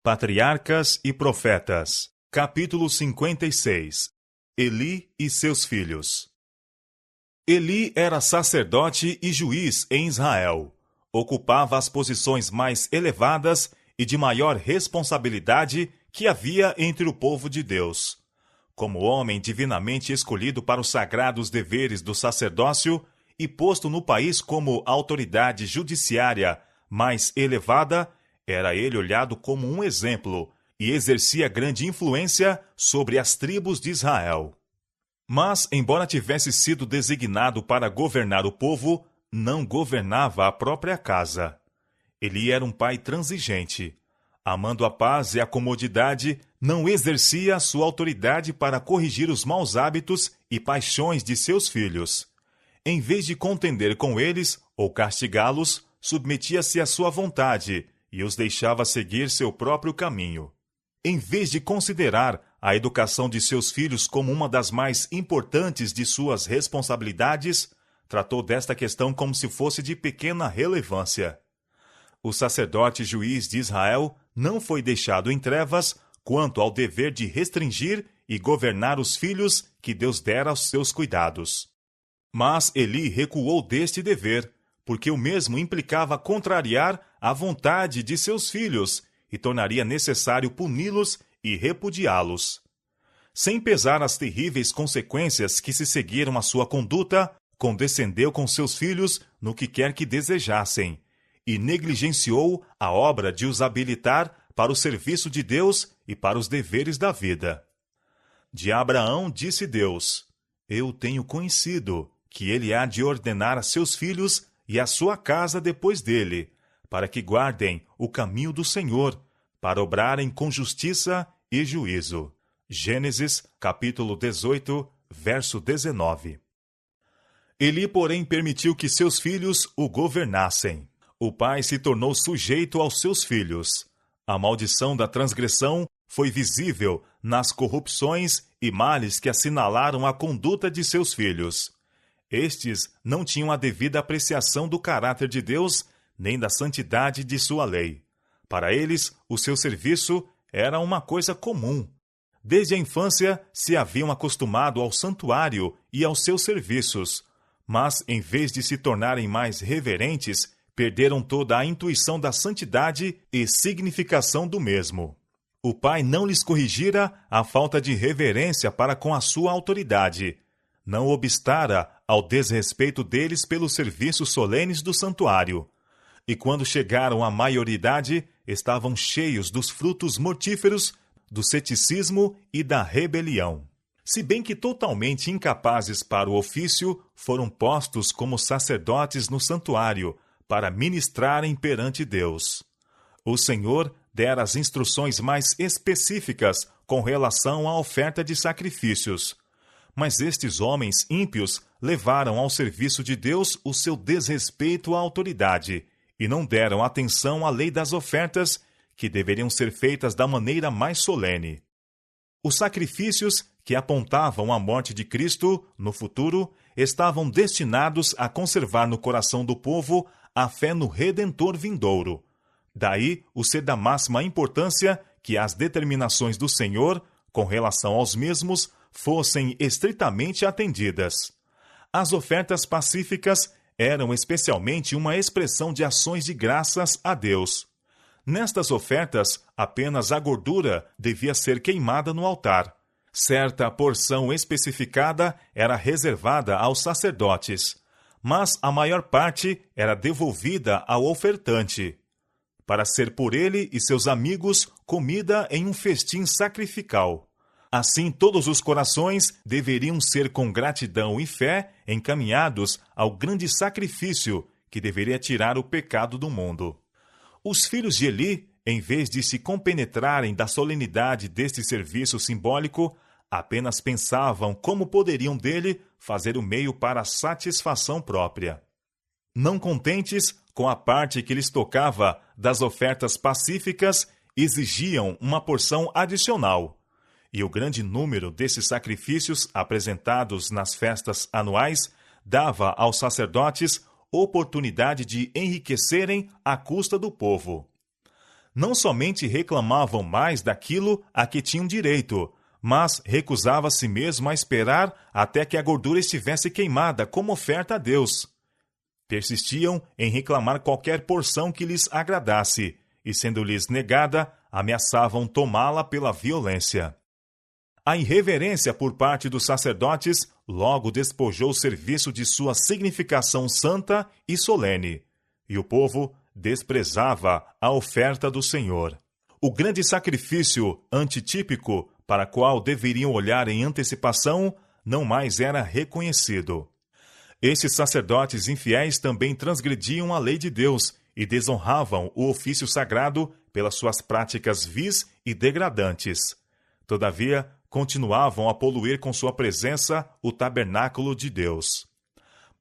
Patriarcas e Profetas, capítulo 56. Eli e seus filhos. Eli era sacerdote e juiz em Israel. Ocupava as posições mais elevadas e de maior responsabilidade que havia entre o povo de Deus. Como homem divinamente escolhido para os sagrados deveres do sacerdócio e posto no país como autoridade judiciária mais elevada, era ele olhado como um exemplo e exercia grande influência sobre as tribos de Israel. Mas, embora tivesse sido designado para governar o povo, não governava a própria casa. Ele era um pai transigente. Amando a paz e a comodidade, não exercia a sua autoridade para corrigir os maus hábitos e paixões de seus filhos. Em vez de contender com eles ou castigá-los, submetia-se à sua vontade e os deixava seguir seu próprio caminho. Em vez de considerar a educação de seus filhos como uma das mais importantes de suas responsabilidades, tratou desta questão como se fosse de pequena relevância. O sacerdote juiz de Israel não foi deixado em trevas quanto ao dever de restringir e governar os filhos que Deus dera aos seus cuidados. Mas Eli recuou deste dever, porque o mesmo implicava contrariar a vontade de seus filhos e tornaria necessário puni-los e repudiá-los. Sem pesar as terríveis consequências que se seguiram à sua conduta, condescendeu com seus filhos no que quer que desejassem, e negligenciou a obra de os habilitar para o serviço de Deus e para os deveres da vida. De Abraão disse Deus: Eu tenho conhecido que ele há de ordenar a seus filhos e a sua casa depois dele, para que guardem o caminho do Senhor, para obrarem com justiça e juízo. Gênesis, capítulo 18, verso 19. Eli, porém, permitiu que seus filhos o governassem. O pai se tornou sujeito aos seus filhos. A maldição da transgressão foi visível nas corrupções e males que assinalaram a conduta de seus filhos. Estes não tinham a devida apreciação do caráter de Deus, nem da santidade de sua lei. Para eles, o seu serviço era uma coisa comum. Desde a infância se haviam acostumado ao santuário e aos seus serviços, mas, em vez de se tornarem mais reverentes, perderam toda a intuição da santidade e significação do mesmo. O pai não lhes corrigira a falta de reverência para com a sua autoridade. Não obstara ao desrespeito deles pelos serviços solenes do santuário. E quando chegaram à maioridade, estavam cheios dos frutos mortíferos do ceticismo e da rebelião. Se bem que totalmente incapazes para o ofício, foram postos como sacerdotes no santuário, para ministrarem perante Deus. O Senhor dera as instruções mais específicas com relação à oferta de sacrifícios. Mas estes homens ímpios levaram ao serviço de Deus o seu desrespeito à autoridade e não deram atenção à lei das ofertas, que deveriam ser feitas da maneira mais solene. Os sacrifícios que apontavam a morte de Cristo no futuro estavam destinados a conservar no coração do povo a fé no Redentor vindouro. Daí o ser da máxima importância que as determinações do Senhor, com relação aos mesmos, fossem estritamente atendidas. As ofertas pacíficas eram especialmente uma expressão de ações de graças a Deus. Nestas ofertas, apenas a gordura devia ser queimada no altar. Certa porção especificada era reservada aos sacerdotes, mas a maior parte era devolvida ao ofertante, para ser por ele e seus amigos comida em um festim sacrificial. Assim, todos os corações deveriam ser com gratidão e fé encaminhados ao grande sacrifício que deveria tirar o pecado do mundo. Os filhos de Eli, em vez de se compenetrarem da solenidade deste serviço simbólico, apenas pensavam como poderiam dele fazer o meio para a satisfação própria. Não contentes com a parte que lhes tocava das ofertas pacíficas, exigiam uma porção adicional. E o grande número desses sacrifícios apresentados nas festas anuais dava aos sacerdotes oportunidade de enriquecerem à custa do povo. não somente reclamavam mais daquilo a que tinham direito, mas recusava a si mesmo a esperar até que a gordura estivesse queimada como oferta a Deus. Persistiam em reclamar qualquer porção que lhes agradasse, e sendo-lhes negada, ameaçavam tomá-la pela violência. A irreverência por parte dos sacerdotes logo despojou o serviço de sua significação santa e solene, e o povo desprezava a oferta do Senhor. O grande sacrifício antitípico para qual deveriam olhar em antecipação não mais era reconhecido. Estes sacerdotes infiéis também transgrediam a lei de Deus e desonravam o ofício sagrado pelas suas práticas vis e degradantes. Todavia, continuavam a poluir com sua presença o tabernáculo de Deus.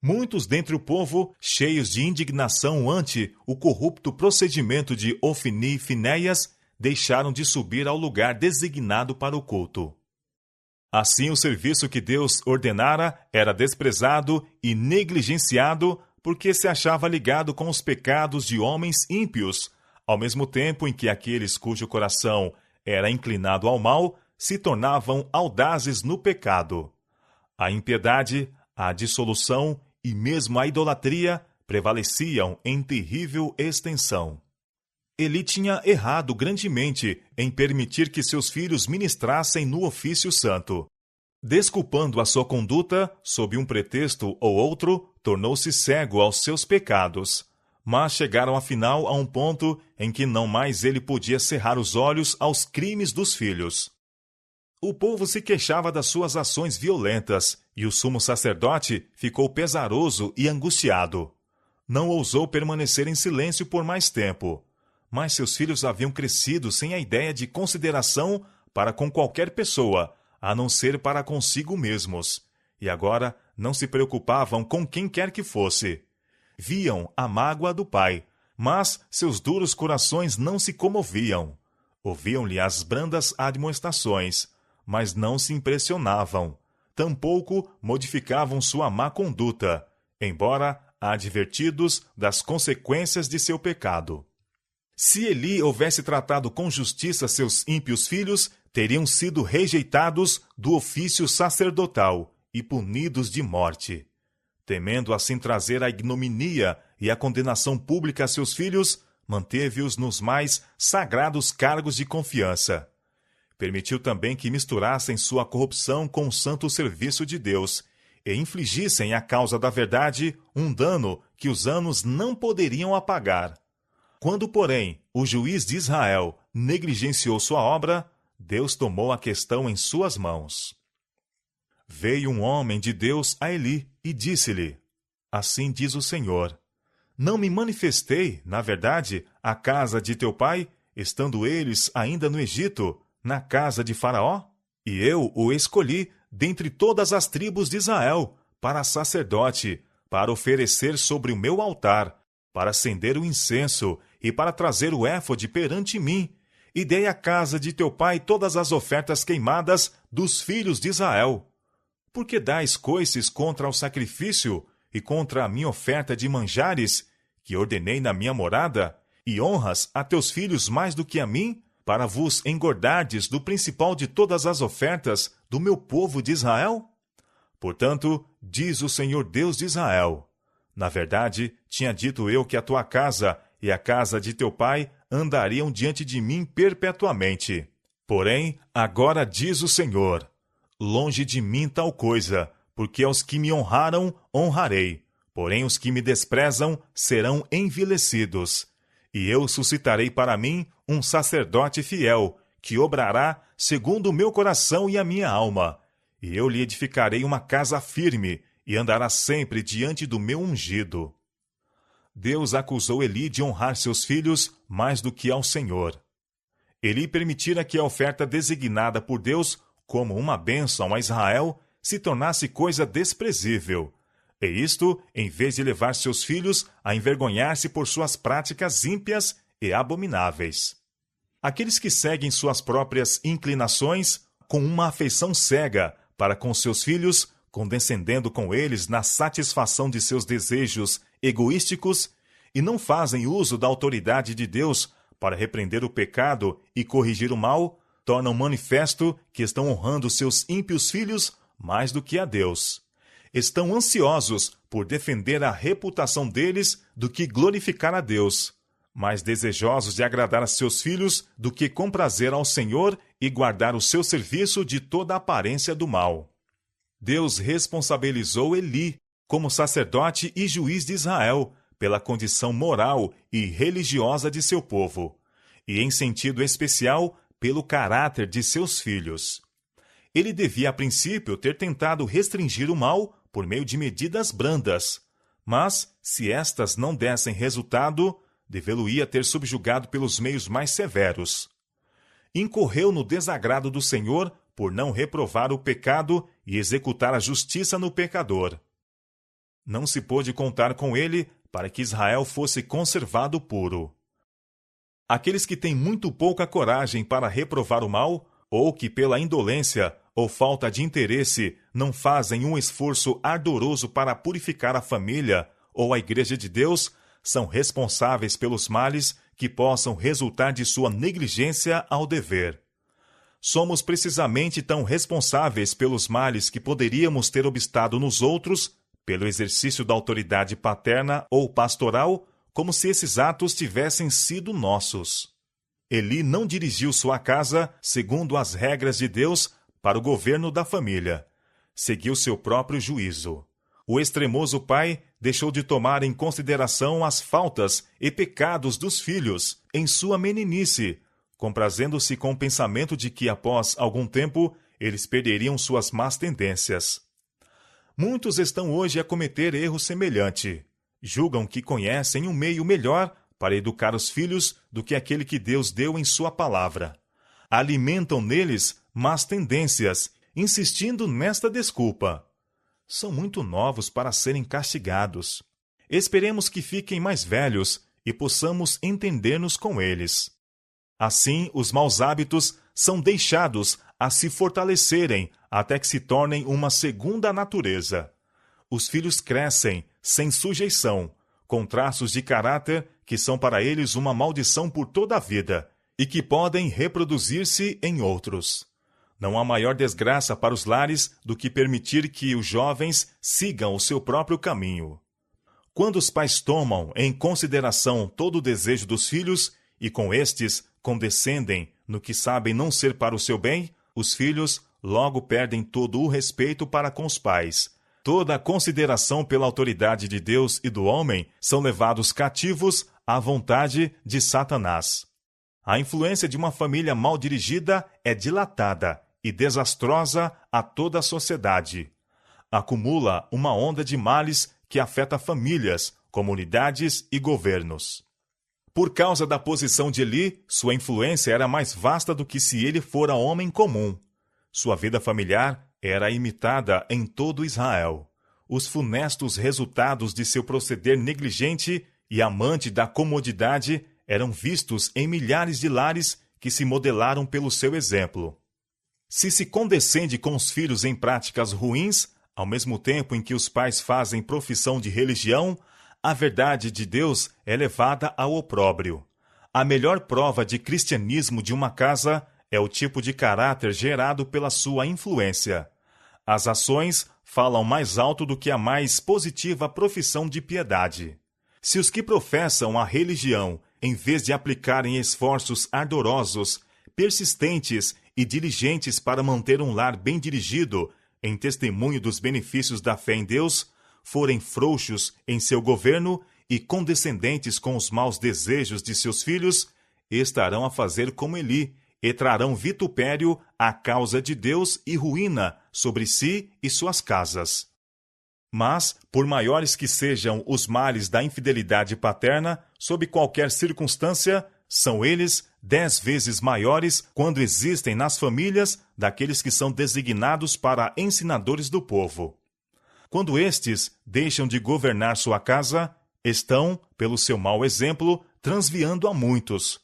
Muitos dentre o povo, cheios de indignação ante o corrupto procedimento de Ofni e Finéias, deixaram de subir ao lugar designado para o culto. Assim, o serviço que Deus ordenara era desprezado e negligenciado porque se achava ligado com os pecados de homens ímpios, ao mesmo tempo em que aqueles cujo coração era inclinado ao mal se tornavam audazes no pecado. A impiedade, a dissolução e mesmo a idolatria prevaleciam em terrível extensão. Eli tinha errado grandemente em permitir que seus filhos ministrassem no ofício santo. Desculpando a sua conduta, sob um pretexto ou outro, tornou-se cego aos seus pecados. Mas chegaram afinal a um ponto em que não mais ele podia cerrar os olhos aos crimes dos filhos. O povo se queixava das suas ações violentas, e o sumo sacerdote ficou pesaroso e angustiado. Não ousou permanecer em silêncio por mais tempo. Mas seus filhos haviam crescido sem a ideia de consideração para com qualquer pessoa, a não ser para consigo mesmos, e agora não se preocupavam com quem quer que fosse. Viam a mágoa do pai, mas seus duros corações não se comoviam. Ouviam-lhe as brandas admoestações, mas não se impressionavam. Tampouco modificavam sua má conduta, embora advertidos das consequências de seu pecado. Se Eli houvesse tratado com justiça seus ímpios filhos, teriam sido rejeitados do ofício sacerdotal e punidos de morte. Temendo assim trazer a ignominia e a condenação pública a seus filhos, manteve-os nos mais sagrados cargos de confiança. Permitiu também que misturassem sua corrupção com o santo serviço de Deus e infligissem à causa da verdade um dano que os anos não poderiam apagar. Quando, porém, o juiz de Israel negligenciou sua obra, Deus tomou a questão em suas mãos. Veio um homem de Deus a Eli e disse-lhe: Assim diz o Senhor: Não me manifestei, na verdade, à casa de teu pai, estando eles ainda no Egito, na casa de Faraó? E eu o escolhi dentre todas as tribos de Israel, para sacerdote, para oferecer sobre o meu altar, para acender o incenso e para trazer o éfode perante mim, e dei à casa de teu pai todas as ofertas queimadas dos filhos de Israel. Por que dais coices contra o sacrifício e contra a minha oferta de manjares, que ordenei na minha morada, e honras a teus filhos mais do que a mim, para vos engordardes do principal de todas as ofertas do meu povo de Israel? Portanto, diz o Senhor Deus de Israel: Na verdade, tinha dito eu que a tua casa e a casa de teu pai andariam diante de mim perpetuamente. Porém, agora diz o Senhor: Longe de mim tal coisa, porque aos que me honraram, honrarei. Porém, os que me desprezam serão envilecidos. E eu suscitarei para mim um sacerdote fiel, que obrará segundo o meu coração e a minha alma. E eu lhe edificarei uma casa firme, e andará sempre diante do meu ungido. Deus acusou Eli de honrar seus filhos mais do que ao Senhor. Eli permitira que a oferta designada por Deus como uma bênção a Israel se tornasse coisa desprezível, e isto em vez de levar seus filhos a envergonhar-se por suas práticas ímpias e abomináveis. Aqueles que seguem suas próprias inclinações com uma afeição cega para com seus filhos, condescendendo com eles na satisfação de seus desejos egoísticos, e não fazem uso da autoridade de Deus para repreender o pecado e corrigir o mal, tornam manifesto que estão honrando seus ímpios filhos mais do que a Deus. Estão ansiosos por defender a reputação deles do que glorificar a Deus, mais desejosos de agradar a seus filhos do que comprazer ao Senhor e guardar o seu serviço de toda a aparência do mal. Deus responsabilizou Eli, como sacerdote e juiz de Israel, pela condição moral e religiosa de seu povo, e em sentido especial pelo caráter de seus filhos. Ele devia, a princípio, ter tentado restringir o mal por meio de medidas brandas, mas, se estas não dessem resultado, devê-lo-ia ter subjugado pelos meios mais severos. Incorreu no desagrado do Senhor por não reprovar o pecado e executar a justiça no pecador. Não se pôde contar com ele para que Israel fosse conservado puro. Aqueles que têm muito pouca coragem para reprovar o mal, ou que pela indolência ou falta de interesse não fazem um esforço ardoroso para purificar a família ou a Igreja de Deus, são responsáveis pelos males que possam resultar de sua negligência ao dever. Somos precisamente tão responsáveis pelos males que poderíamos ter obstado nos outros, pelo exercício da autoridade paterna ou pastoral, como se esses atos tivessem sido nossos. Eli não dirigiu sua casa segundo as regras de Deus para o governo da família. Seguiu seu próprio juízo. O extremoso pai deixou de tomar em consideração as faltas e pecados dos filhos em sua meninice, comprazendo-se com o pensamento de que, após algum tempo, eles perderiam suas más tendências. Muitos estão hoje a cometer erro semelhante. Julgam que conhecem um meio melhor para educar os filhos do que aquele que Deus deu em sua palavra. Alimentam neles más tendências, insistindo nesta desculpa. São muito novos para serem castigados. Esperemos que fiquem mais velhos e possamos entender-nos com eles. Assim, os maus hábitos são deixados a se fortalecerem até que se tornem uma segunda natureza. Os filhos crescem sem sujeição, com traços de caráter que são para eles uma maldição por toda a vida e que podem reproduzir-se em outros. Não há maior desgraça para os lares do que permitir que os jovens sigam o seu próprio caminho. Quando os pais tomam em consideração todo o desejo dos filhos e com estes condescendem no que sabem não ser para o seu bem, os filhos logo perdem todo o respeito para com os pais. Toda a consideração pela autoridade de Deus e do homem são levados cativos à vontade de Satanás. A influência de uma família mal dirigida é dilatada e desastrosa a toda a sociedade. Acumula uma onda de males que afeta famílias, comunidades e governos. Por causa da posição de Eli, sua influência era mais vasta do que se ele fora homem comum. Sua vida familiar era imitada em todo Israel. Os funestos resultados de seu proceder negligente e amante da comodidade eram vistos em milhares de lares que se modelaram pelo seu exemplo. Se condescende com os filhos em práticas ruins, ao mesmo tempo em que os pais fazem profissão de religião, a verdade de Deus é levada ao opróbrio. A melhor prova de cristianismo de uma casa é o tipo de caráter gerado pela sua influência. As ações falam mais alto do que a mais positiva profissão de piedade. Se os que professam a religião, em vez de aplicarem esforços ardorosos, persistentes e diligentes para manter um lar bem dirigido, em testemunho dos benefícios da fé em Deus, forem frouxos em seu governo e condescendentes com os maus desejos de seus filhos, estarão a fazer como Eli, e trarão vitupério à causa de Deus e ruína sobre si e suas casas. Mas, por maiores que sejam os males da infidelidade paterna, sob qualquer circunstância, são eles 10 vezes maiores quando existem nas famílias daqueles que são designados para ensinadores do povo. Quando estes deixam de governar sua casa, estão, pelo seu mau exemplo, transviando a muitos.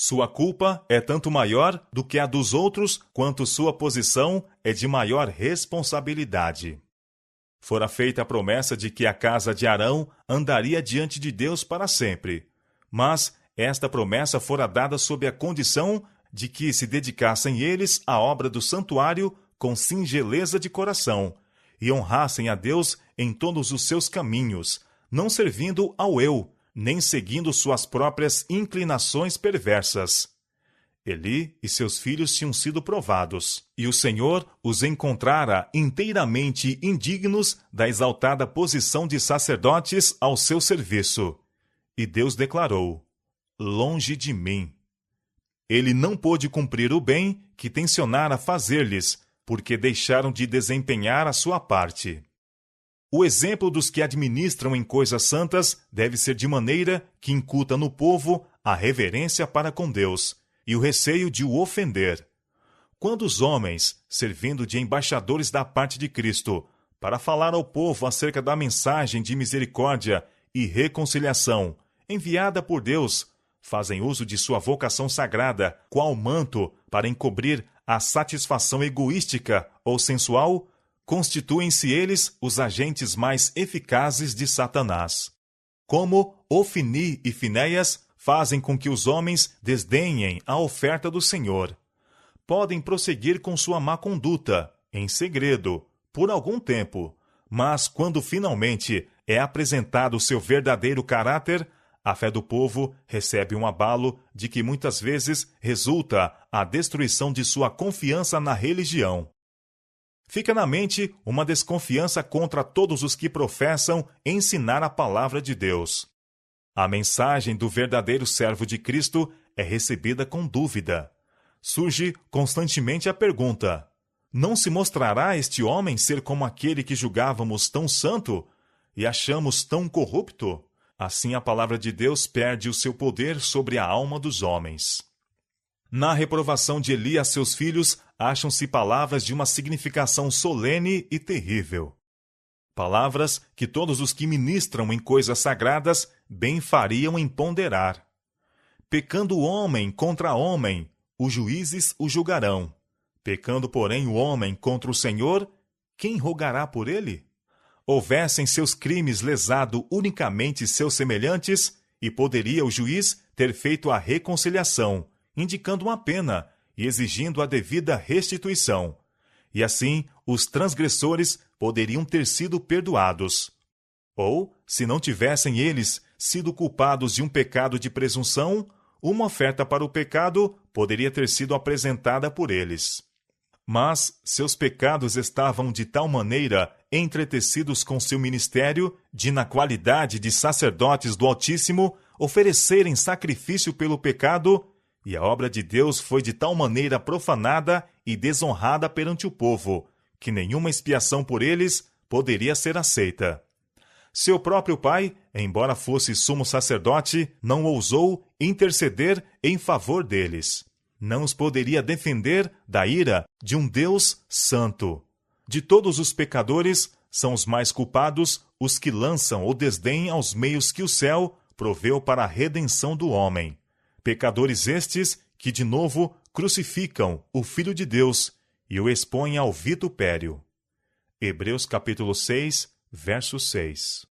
Sua culpa é tanto maior do que a dos outros, quanto sua posição é de maior responsabilidade. Fora feita a promessa de que a casa de Arão andaria diante de Deus para sempre. Mas, esta promessa fora dada sob a condição de que se dedicassem eles à obra do santuário com singeleza de coração e honrassem a Deus em todos os seus caminhos, não servindo ao eu, nem seguindo suas próprias inclinações perversas. Eli e seus filhos tinham sido provados, e o Senhor os encontrara inteiramente indignos da exaltada posição de sacerdotes ao seu serviço. E Deus declarou: longe de mim. Ele não pôde cumprir o bem que tencionara fazer-lhes, porque deixaram de desempenhar a sua parte. O exemplo dos que administram em coisas santas deve ser de maneira que incuta no povo a reverência para com Deus e o receio de o ofender. Quando os homens, servindo de embaixadores da parte de Cristo, para falar ao povo acerca da mensagem de misericórdia e reconciliação enviada por Deus, fazem uso de sua vocação sagrada, qual manto para encobrir a satisfação egoística ou sensual, constituem-se eles os agentes mais eficazes de Satanás. Como Ofni e Finéias fazem com que os homens desdenhem a oferta do Senhor. Podem prosseguir com sua má conduta, em segredo, por algum tempo, mas quando finalmente é apresentado o seu verdadeiro caráter, a fé do povo recebe um abalo de que muitas vezes resulta a destruição de sua confiança na religião. Fica na mente uma desconfiança contra todos os que professam ensinar a palavra de Deus. A mensagem do verdadeiro servo de Cristo é recebida com dúvida. Surge constantemente a pergunta: não se mostrará este homem ser como aquele que julgávamos tão santo e achamos tão corrupto? Assim a palavra de Deus perde o seu poder sobre a alma dos homens. Na reprovação de Eli a seus filhos, acham-se palavras de uma significação solene e terrível. Palavras que todos os que ministram em coisas sagradas bem fariam em ponderar. Pecando o homem contra homem, os juízes o julgarão. Pecando, porém, o homem contra o Senhor, quem rogará por ele? Houvessem seus crimes lesado unicamente seus semelhantes, e poderia o juiz ter feito a reconciliação, indicando uma pena e exigindo a devida restituição. E assim, os transgressores poderiam ter sido perdoados. Ou, se não tivessem eles sido culpados de um pecado de presunção, uma oferta para o pecado poderia ter sido apresentada por eles. Mas seus pecados estavam de tal maneira entretecidos com seu ministério, de, na qualidade de sacerdotes do Altíssimo, oferecerem sacrifício pelo pecado, e a obra de Deus foi de tal maneira profanada e desonrada perante o povo, que nenhuma expiação por eles poderia ser aceita. Seu próprio pai, embora fosse sumo sacerdote, não ousou interceder em favor deles. Não os poderia defender da ira de um Deus santo. De todos os pecadores, são os mais culpados os que lançam o desdém aos meios que o céu proveu para a redenção do homem. Pecadores estes que, de novo, crucificam o Filho de Deus e o expõem ao vitupério. Hebreus capítulo 6, verso 6.